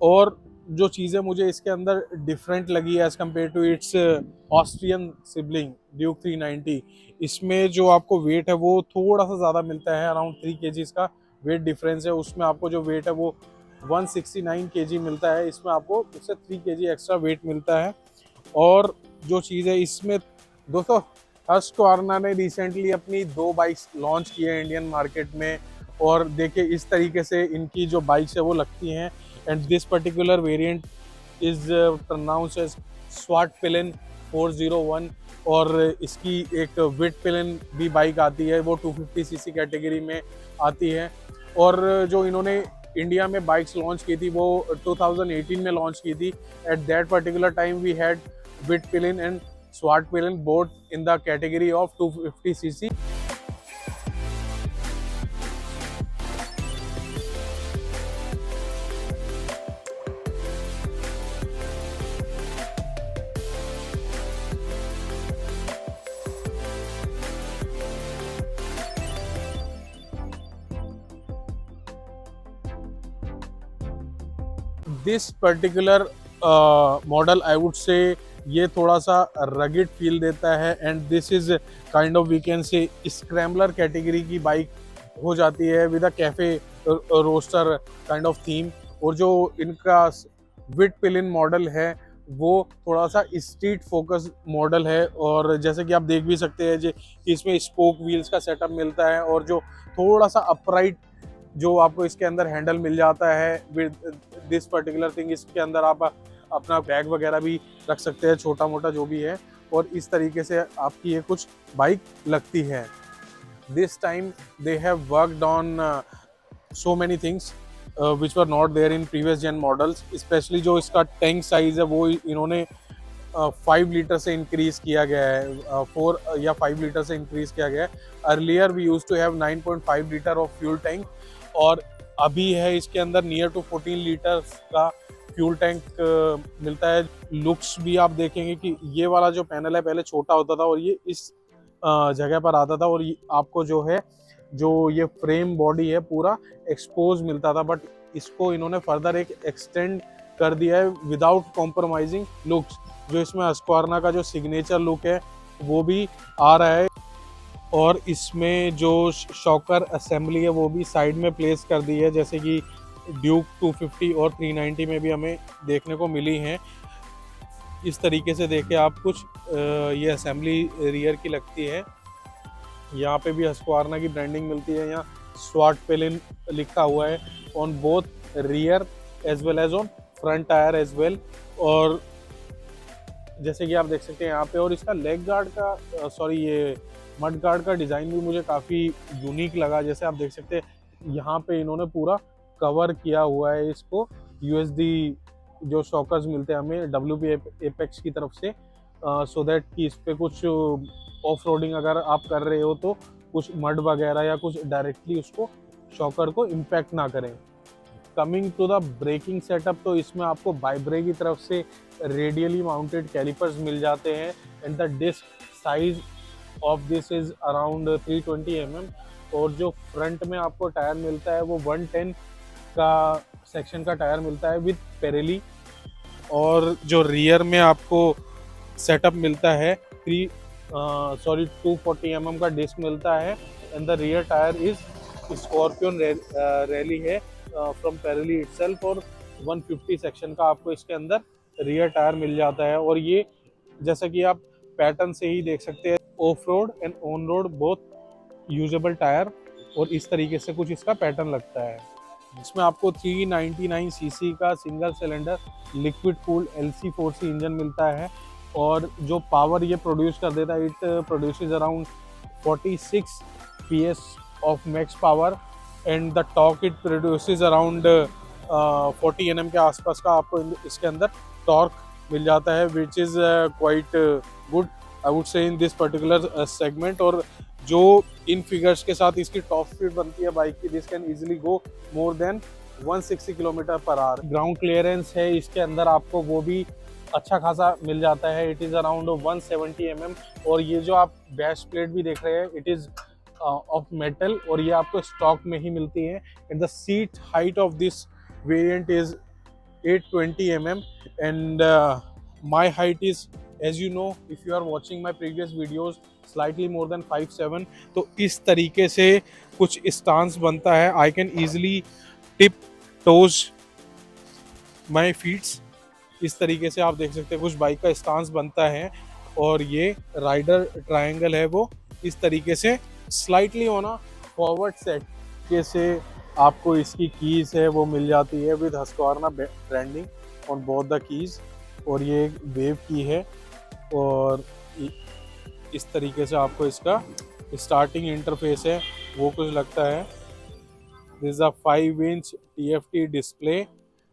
और जो चीज़ें मुझे इसके अंदर डिफरेंट लगी as compare to its Austrian sibling Duke 390, इसमें जो आपको वेट है वो थोड़ा सा ज़्यादा मिलता है, अराउंड 3 kg का वेट डिफरेंस है। उसमें आपको जो वेट है वो 169 kg मिलता है, इसमें आपको उससे 3 kg एक्स्ट्रा वेट मिलता है। और जो चीज़ है इसमें दोस्तों, हस्क्वार्ना ने रिसेंटली अपनी 2 बाइक्स लॉन्च की है इंडियन मार्केट में, और देखिए इस तरीके से इनकी जो बाइक्स है वो लगती हैं। And this particular variant is pronounce as Svartpilen 401, और इसकी एक विट पिलिन भी बाइक आती है, वो 250cc कैटेगरी में आती है। और जो इन्होंने इंडिया में बाइक्स लॉन्च की थी वो 2018 में लॉन्च की थी। At that particular time we had Vitpilen and Svartpilen both in the category of 250cc। This particular model I would say ये थोड़ा सा रगिड फील देता है, and this is kind of we can say scrambler category की bike हो जाती है with a cafe racer kind of theme. और जो इनका विट पिलिन मॉडल है वो थोड़ा सा स्ट्रीट फोकस मॉडल है, और जैसे कि आप देख भी सकते हैं कि इसमें स्पोक व्हील्स का सेटअप मिलता है, और जो थोड़ा सा अपराइट जो आपको इसके अंदर हैंडल मिल जाता है विद दिस पर्टिकुलर थिंग। इसके अंदर आप अपना बैग वगैरह भी रख सकते हैं, छोटा मोटा जो भी है, और इस तरीके से आपकी ये कुछ बाइक लगती है। This time they have worked on so many things which were not there in previous gen models. Specially जो इसका टैंक साइज है वो इन्होंने 5 लीटर से इंक्रीज किया गया है, 4 या 5 लीटर से इंक्रीज किया गया है। Earlier we use to have 9.5 litre of fuel tank, और अभी है इसके अंदर नियर टू 14 लीटर का फ्यूल टैंक मिलता है। लुक्स भी आप देखेंगे कि ये वाला जो पैनल है पहले छोटा होता था और ये इस जगह पर आता था, और आपको जो है जो ये फ्रेम बॉडी है पूरा एक्सपोज मिलता था, बट इसको इन्होंने फर्दर एक एक्सटेंड कर दिया है विदाउट कॉम्प्रोमाइजिंग लुक्स। जो इसमें हस्क्वार्ना का जो सिग्नेचर लुक है वो भी आ रहा है, और इसमें जो शॉकर असेंबली है वो भी साइड में प्लेस कर दी है, जैसे कि ड्यूक 250 और 390 में भी हमें देखने को मिली हैं। इस तरीके से देखे आप कुछ ये असेंबली रियर की लगती है। यहाँ पे भी हस्क्वार्ना की ब्रांडिंग मिलती है, यहाँ स्वाट पिलिन लिखा हुआ है on both rear as well as on front tyre as well. और जैसे कि आप देख सकते हैं यहाँ पे, और इसका लेग गार्ड का ये मड गार्ड का डिज़ाइन भी मुझे काफ़ी यूनिक लगा। जैसे आप देख सकते हैं यहाँ पे इन्होंने पूरा कवर किया हुआ है इसको, यूएसडी जो शॉकर्स मिलते हैं हमें WP एपेक्स की तरफ से, सो दैट कि इस पर कुछ ऑफ रोडिंग अगर आप कर रहे हो तो कुछ मड वगैरह या कुछ डायरेक्टली उसको शॉकर को इम्पैक्ट ना करें। Coming to the braking setup, तो इसमें आपको बाइब्रे की तरफ से रेडियली माउंटेड कैलिपर्स मिल जाते हैं, and the disc size of this is around 320 mm। और जो फ्रंट में आपको टायर मिलता है वो 110 का सेक्शन का टायर मिलता है विद पेरेली। और जो रियर में आपको सेटअप मिलता है 240 mm का डिस्क मिलता है, and the rear tyre is scorpion rally है फ्रॉम पेरेली इटसेल्फ, और 150 सेक्शन का आपको इसके अंदर रियर टायर मिल जाता है। और ये जैसा कि आप पैटर्न से ही देख सकते हैं, of road and on road both usable tyre, और इस तरीके से कुछ इसका पैटर्न लगता है। इसमें आपको 399cc का single cylinder liquid cooled LC4C engine मिलता है, और जो पावर ये प्रोड्यूस कर देता है, it produces around 46 PS of max power, and the torque it produces around 40 Nm के आसपास का आपको इसके अंदर टॉर्क मिल जाता है, which is quite good I would से इन दिस पर्टिकुलर सेगमेंट। और जो इन फिगर्स के साथ इसकी टॉप स्पीड बनती है बाइक की, this can easily go more than 160 km/h। Ground clearance है इसके अंदर आपको वो भी अच्छा खासा मिल जाता है, इट इज़ अराउंड 170 mm। और ये जो आप बैश प्लेट भी देख रहे हैं इट इज़ ऑफ मेटल, और ये आपको स्टॉक में ही मिलती है। And the seat height of this variant is 820 mm, and my height is, as you know, if you are watching my previous videos, slightly more than 5'7". तो इस तरीके से कुछ स्टांस बनता है. I can easily tip toes my feets. इस तरीके से आप देख सकते हैं कुछ बाइक का स्टांस बनता है. और ये राइडर ट्रायंगल है वो इस तरीके से स्लाइटली होना फॉरवर्ड सेट के से आपको इसकी कीज है वो मिल जाती है with Husqvarna branding on both the keys. और ये एक वेव की है. और इस तरीके से आपको इसका स्टार्टिंग इंटरफेस है वो कुछ लगता है. This is a 5-inch TFT display.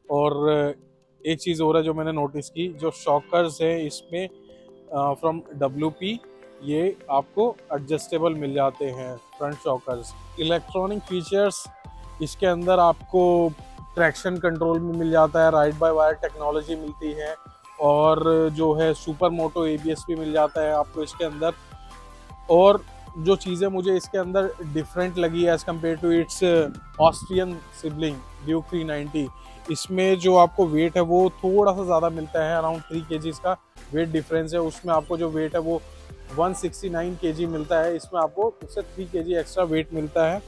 और एक चीज़ और है जो मैंने नोटिस की, जो शॉकर्स है इसमें फ्रॉम WP ये आपको एडजस्टेबल मिल जाते हैं फ्रंट शॉकर्स. इलेक्ट्रॉनिक फीचर्स इसके अंदर आपको ट्रैक्शन कंट्रोल में मिल जाता है, राइड बाय वायर टेक्नोलॉजी मिलती है, और जो है सुपर मोटो ABS भी मिल जाता है आपको इसके अंदर. और जो चीज़ें मुझे इसके अंदर डिफरेंट लगी as compare to its Austrian sibling Duke 390, इसमें जो आपको वेट है वो थोड़ा सा ज़्यादा मिलता है. अराउंड 3 kg का वेट डिफरेंस है. उसमें आपको जो वेट है वो 169 kg मिलता है. इसमें आपको उससे 3 kg एक्स्ट्रा वेट मिलता है.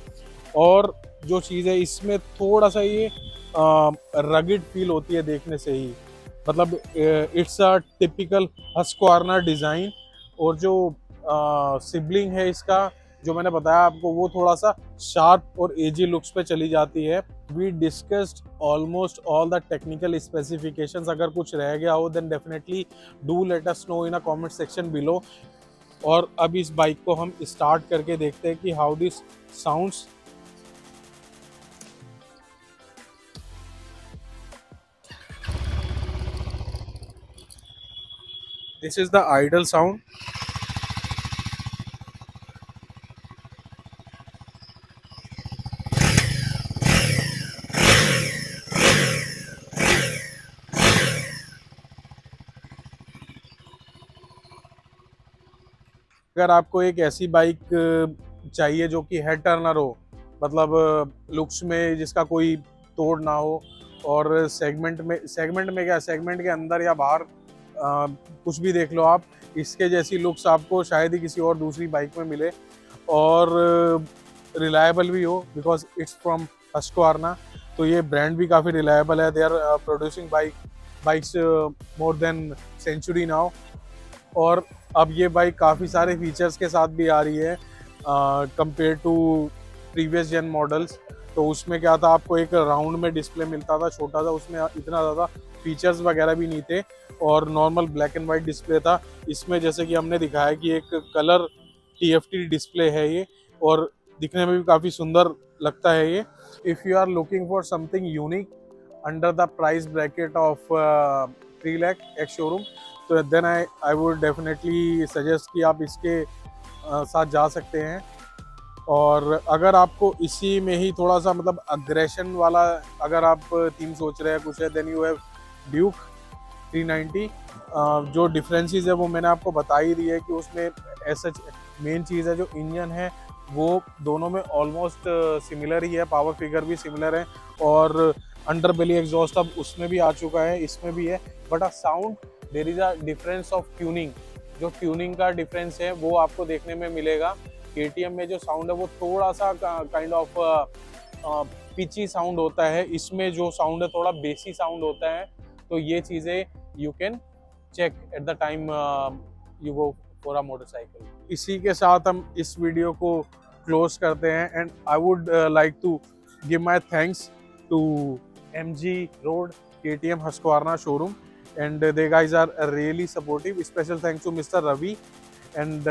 और जो चीज़ है इसमें थोड़ा सा ये रगिड फील होती है देखने से ही. मतलब इट्स अ टिपिकल हस्क्वार्ना डिज़ाइन. और जो सिबलिंग है इसका जो मैंने बताया आपको वो थोड़ा सा शार्प और एजी लुक्स पे चली जाती है. We discussed almost all the technical specifications. अगर कुछ रह गया हो then definitely do let us know in a comment section below. और अब इस बाइक को हम स्टार्ट करके देखते हैं कि how this sounds. This is the idle sound. अगर आपको एक ऐसी बाइक चाहिए जो कि हेड टर्नर हो, मतलब लुक्स में जिसका कोई तोड़ ना हो, और सेगमेंट में क्या, सेगमेंट के अंदर या बाहर कुछ भी देख लो आप, इसके जैसी लुक्स आपको शायद ही किसी और दूसरी बाइक में मिले. और रिलायबल भी हो बिकॉज इट्स फ्रॉम हस्क्वार्ना. तो ये ब्रांड भी काफ़ी रिलायबल है. They are producing bikes more than century now. और अब ये बाइक काफ़ी सारे फीचर्स के साथ भी आ रही है compare to previous gen models. तो उसमें क्या था, आपको एक राउंड में डिस्प्ले मिलता था छोटा सा, उसमें इतना ज़्यादा फीचर्स वगैरह भी नहीं थे और normal black and white display था. इसमें जैसे कि हमने दिखाया कि एक कलर TFT डिस्प्ले है ये, और दिखने में भी काफ़ी सुंदर लगता है ये. If you are looking for something unique under the price bracket of 3 lakh ex showroom, तो then I would definitely suggest कि आप इसके साथ जा सकते हैं. और अगर आपको इसी में ही थोड़ा सा मतलब अग्रेशन वाला अगर आप थीम सोच रहे हैं कुछ है, देन यू हैव ड्यूक 390. जो डिफरेंसेस है वो मैंने आपको बता ही दी है कि उसमें ऐसा मेन चीज़ है जो इंजन है वो दोनों में ऑलमोस्ट सिमिलर ही है, पावर फिगर भी सिमिलर है, और अंडर बेली एग्जॉस्ट अब उसमें भी आ चुका है, इसमें भी है. But a sound there is a difference of tuning. जो ट्यूनिंग का डिफरेंस है वो आपको देखने में मिलेगा. KTM में जो साउंड है वो थोड़ा सा काइंड ऑफ पिची साउंड होता है, इसमें जो साउंड है थोड़ा बेसी साउंड होता है. तो ये चीज़ें you can check at the time you go for a motorcycle. इसी के साथ हम इस वीडियो को क्लोज करते हैं. And I would like to give my thanks to MG Road KTM Husqvarna showroom, and they guys are really supportive. Special thanks to Mr. Ravi. And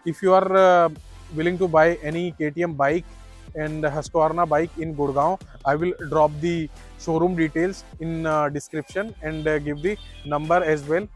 if you are willing to buy any KTM bike and Husqvarna bike in Gurgaon, I will drop the showroom details in description and give the number as well.